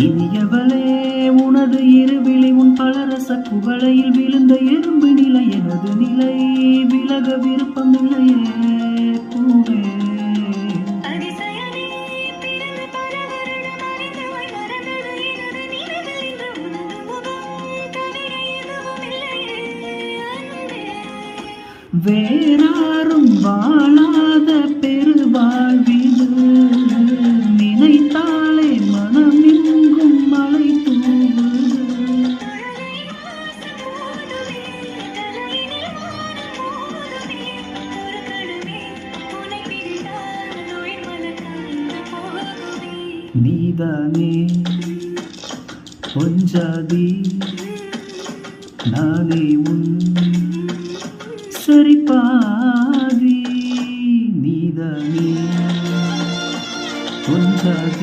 இனியவளே உனது இருவிழி உன் பலரச குவளையில் விழுந்த எறும்பு நிலை எனது நிலை விலக விருப்பமில்லையே பூவே. வேறாரும் வாழாத பெருவாழ்விது நினைத்தாலே மனமெங்கும் மலை தூவுது. நீதானே பொஞ்சாதி நானே உன் சரிபாதி. நீதானே பொஞ்சாதி